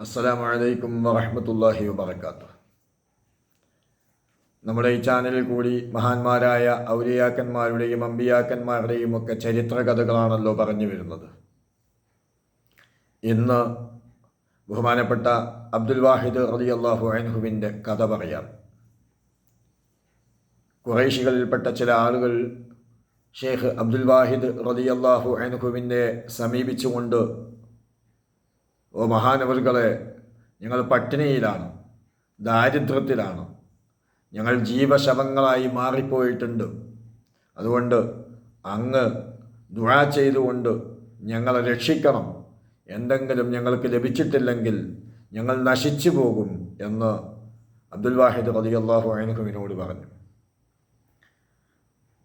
അസ്സലാമു അലൈക്കും വറഹ്മത്തുള്ളാഹി വബറകാതുഹു. നമ്മുടെ ഈ ചാനലിൽ കൂടി മഹാന്മാരായ ഔലിയാക്കന്മാരുടെയും അമ്പിയാക്കന്മാരുടെയും ഒക്കെ ചരിത്ര കഥകളാണല്ലോ പറഞ്ഞു വരുന്നത്. ഇന്ന് ബഹുമാനപ്പെട്ട അബ്ദുൽ വാഹിദ് റളിയല്ലാഹു അൻഹുവിൻ്റെ കഥ പറയാം. ഖുറൈശികളിൽപ്പെട്ട ചില ആളുകൾ ഷെയ്ഖ് അബ്ദുൽ വാഹിദ് റളിയല്ലാഹു അൻഹുവിനെ സമീപിച്ചുകൊണ്ട്, ഓ മഹാനവറുകളെ, ഞങ്ങൾ പട്ടിണിയിലാണ്, ദാരിദ്ര്യത്തിലാണ്, ഞങ്ങൾ ജീവശവങ്ങളായി മാറിപ്പോയിട്ടുണ്ട്. അതുകൊണ്ട് അങ്ങ് ദുആ ചെയ്തുകൊണ്ട് ഞങ്ങളെ രക്ഷിക്കണം. എന്തെങ്കിലും ഞങ്ങൾക്ക് ലഭിച്ചിട്ടില്ലെങ്കിൽ ഞങ്ങൾ നശിച്ചു പോകും എന്ന് അബ്ദുൽ വാഹിദ് റളിയല്ലാഹു അൻഹുവിനോട് പറഞ്ഞു.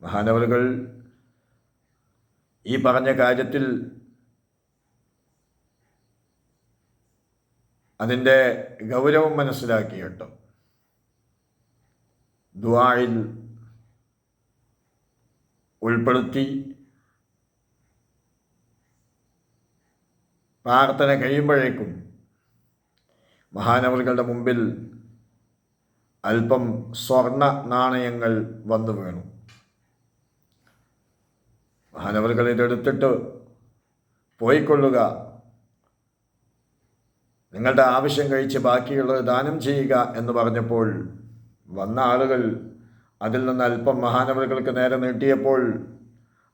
മഹാനവറുകൾ ഈ പറഞ്ഞ കാര്യത്തിൽ അതിൻ്റെ ഗൗരവം മനസ്സിലാക്കിയിട്ട് ദുആയിൽ ഉൾപ്പെടുത്തി പ്രാർത്ഥന കഴിയുമ്പോഴേക്കും മഹാനവറുകളുടെ മുമ്പിൽ അല്പം സ്വർണ്ണ നാണയങ്ങൾ വന്നു വീണു. മഹാനവറുകൾ ഇതെടുത്തിട്ട് പോയിക്കൊള്ളുക, നിങ്ങളുടെ ആവശ്യം കഴിച്ച് ബാക്കിയുള്ളത് ദാനം ചെയ്യുക എന്ന് പറഞ്ഞപ്പോൾ വന്ന ആളുകൾ അതിൽ നിന്ന് അല്പം മഹാനവറുകൾക്ക് നേരെ നീട്ടിയപ്പോൾ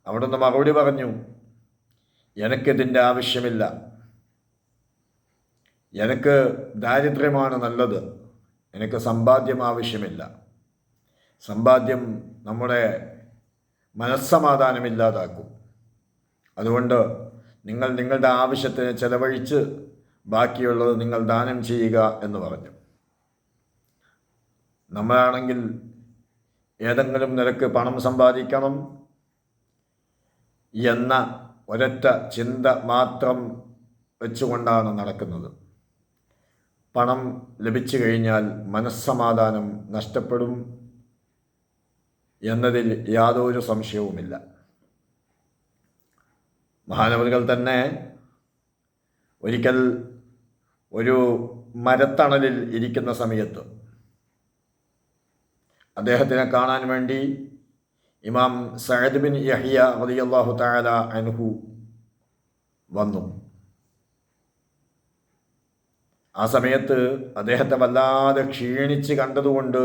അവിടുന്ന് മറുപടി പറഞ്ഞു, എനിക്കിതിൻ്റെ ആവശ്യമില്ല, എനിക്ക് ദാരിദ്ര്യമാണ് നല്ലത്, എനിക്ക് സമ്പാദ്യം ആവശ്യമില്ല. സമ്പാദ്യം നമ്മുടെ മനസ്സമാധാനമില്ലാതാക്കും. അതുകൊണ്ട് നിങ്ങൾ നിങ്ങളുടെ ആവശ്യത്തിന് ചെലവഴിച്ച് ബാക്കിയുള്ളത് നിങ്ങൾ ദാനം ചെയ്യുക എന്ന് പറഞ്ഞു. നമ്മളാണെങ്കിൽ ഏതെങ്കിലും നിലക്ക് പണം സമ്പാദിക്കണം എന്ന ഒരൊറ്റ ചിന്ത മാത്രം വെച്ചുകൊണ്ടാണ് നടക്കുന്നത്. പണം ലഭിച്ചു കഴിഞ്ഞാൽ മനസ്സമാധാനം നഷ്ടപ്പെടും എന്നതിൽ യാതൊരു സംശയവുമില്ല. മഹാനവറുകൾ തന്നെ ഒരിക്കൽ ഒരു മരത്തണലിൽ ഇരിക്കുന്ന സമയത്ത് അദ്ദേഹത്തിനെ കാണാൻ വേണ്ടി ഇമാം സഅദ് ബിൻ യഹ്യ റളിയല്ലാഹു തആല അൻഹു വന്നു. ആ സമയത്ത് അദ്ദേഹത്തെ വല്ലാതെ ക്ഷീണിച്ച് കണ്ടതുകൊണ്ട്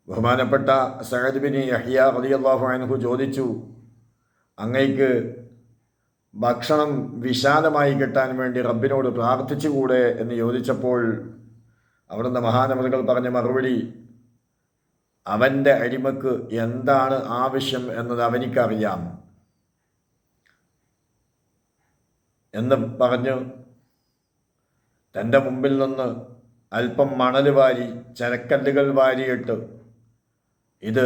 ബഹുമാനപ്പെട്ട സഅദ് ബിൻ യഹ്യ റളിയല്ലാഹു അൻഹു ചോദിച്ചു, അങ്ങയ്ക്ക് ഭക്ഷണം വിശാലമായി കിട്ടാൻ വേണ്ടി റബ്ബിനോട് പ്രാർത്ഥിച്ചുകൂടെ എന്ന് ചോദിച്ചപ്പോൾ അവിടുന്ന് മഹാനവറുകൾ പറഞ്ഞ മറുപടി, അവൻ്റെ അടിമക്ക് എന്താണ് ആവശ്യം എന്നത് അവനിക്കറിയാം എന്ന് പറഞ്ഞു തൻ്റെ മുമ്പിൽ നിന്ന് അല്പം മണൽ വാരി, ചരക്കല്ലുകൾ വാരിയിട്ട്, ഇത്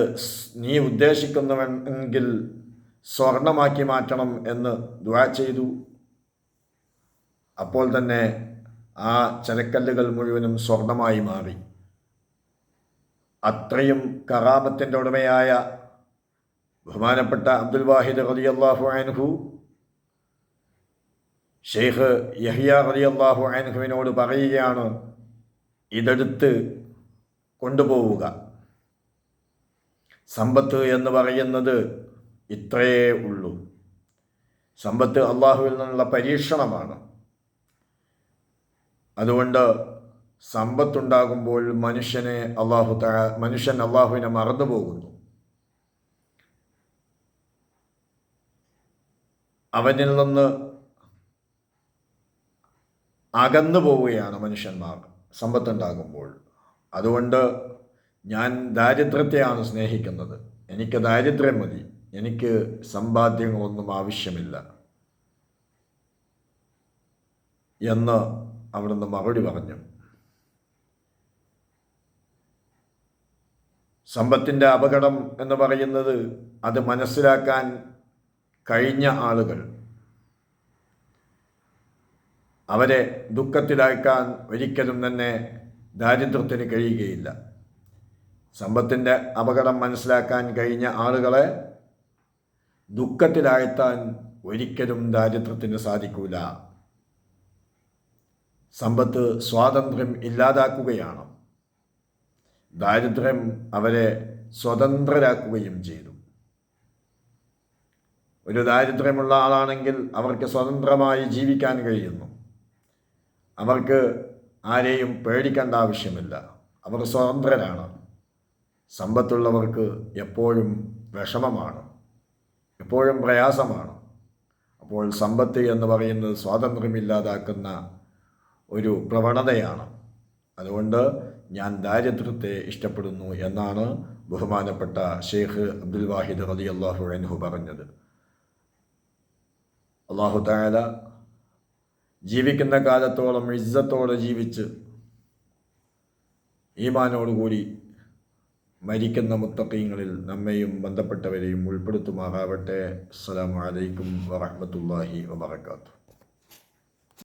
നീ ഉദ്ദേശിക്കുന്നുവെങ്കിൽ സ്വർണമാക്കി മാറ്റണം എന്ന് ദുആ ചെയ്തു. അപ്പോൾ തന്നെ ആ ചരക്കല്ലുകൾ മുഴുവനും സ്വർണമായി മാറി. അത്രയും കറാമത്തിൻ്റെ ഉടമയായ ബഹുമാനപ്പെട്ട അബ്ദുൽ വാഹിദ് റളിയല്ലാഹു അൻഹു ഷെയ്ഖ് യഹ്യ റളിയല്ലാഹു അൻഹുവിനോട് പറയുകയാണ്, ഇതെടുത്ത് കൊണ്ടുപോവുക. സമ്പത്ത് എന്ന് പറയുന്നത് ഇത്രയേ ഉള്ളൂ. സമ്പത്ത് അള്ളാഹുവിൽ നിന്നുള്ള പരീക്ഷണമാണ്. അതുകൊണ്ട് സമ്പത്തുണ്ടാകുമ്പോൾ മനുഷ്യൻ അള്ളാഹുവിനെ മറന്നു പോകുന്നു. അവനിൽ നിന്ന് അകന്നു പോവുകയാണ് മനുഷ്യന്മാർ സമ്പത്തുണ്ടാകുമ്പോൾ. അതുകൊണ്ട് ഞാൻ ദാരിദ്ര്യത്തെയാണ് സ്നേഹിക്കുന്നത്, എനിക്ക് ദാരിദ്ര്യം മതി, എനിക്ക് സമ്പാദ്യങ്ങളൊന്നും ആവശ്യമില്ല എന്ന് അവിടുന്ന് മറുപടി പറഞ്ഞു. സമ്പത്തിൻ്റെ അപകടം എന്ന് പറയുന്നത് അത് മനസ്സിലാക്കാൻ കഴിഞ്ഞ ആളുകൾ അവരെ ദുഃഖത്തിലാക്കാൻ ഒരിക്കലും തന്നെ ദാരിദ്ര്യത്തിന് കഴിയുകയില്ല. സമ്പത്തിൻ്റെ അപകടം മനസ്സിലാക്കാൻ കഴിഞ്ഞ ആളുകളെ ദുഃഖത്തിലാഴ്ത്താൻ ഒരിക്കലും ദാരിദ്ര്യത്തിന് സാധിക്കൂല. സമ്പത്ത് സ്വാതന്ത്ര്യം ഇല്ലാതാക്കുകയാണ്. ദാരിദ്ര്യം അവരെ സ്വതന്ത്രരാക്കുകയും ചെയ്തു. ഒരു ദാരിദ്ര്യമുള്ള ആളാണെങ്കിൽ അവർക്ക് സ്വതന്ത്രമായി ജീവിക്കാൻ കഴിയുന്നു. അവർക്ക് ആരെയും പേടിക്കേണ്ട ആവശ്യമില്ല. അവർ സ്വതന്ത്രരാണ്. സമ്പത്തുള്ളവർക്ക് എപ്പോഴും വിഷമമാണ്, എപ്പോഴും പ്രയാസമാണ്. അപ്പോൾ സമ്പത്ത് എന്ന് പറയുന്നത് സ്വാതന്ത്ര്യമില്ലാതാക്കുന്ന ഒരു പ്രവണതയാണ്. അതുകൊണ്ട് ഞാൻ ദാരിദ്ര്യത്തെ ഇഷ്ടപ്പെടുന്നു എന്നാണ് ബഹുമാനപ്പെട്ട ഷെയ്ഖ് അബ്ദുൽ വാഹിദ് റളിയല്ലാഹു അൻഹു പറഞ്ഞത്. അല്ലാഹു തആല ജീവിക്കുന്ന കാലത്തോളം ഇസ്സത്തോടെ ജീവിച്ച് ഈമാനോടുകൂടി മരിക്കുന്ന മുത്തഖീങ്ങളിൽ നമ്മെയും ബന്ധപ്പെട്ടവരെയും ഉൾപ്പെടുത്തുമാറാവട്ടെ. അസ്സലാമു അലൈക്കും വറഹ്മത്തുള്ളാഹി വബറകാതുഹു.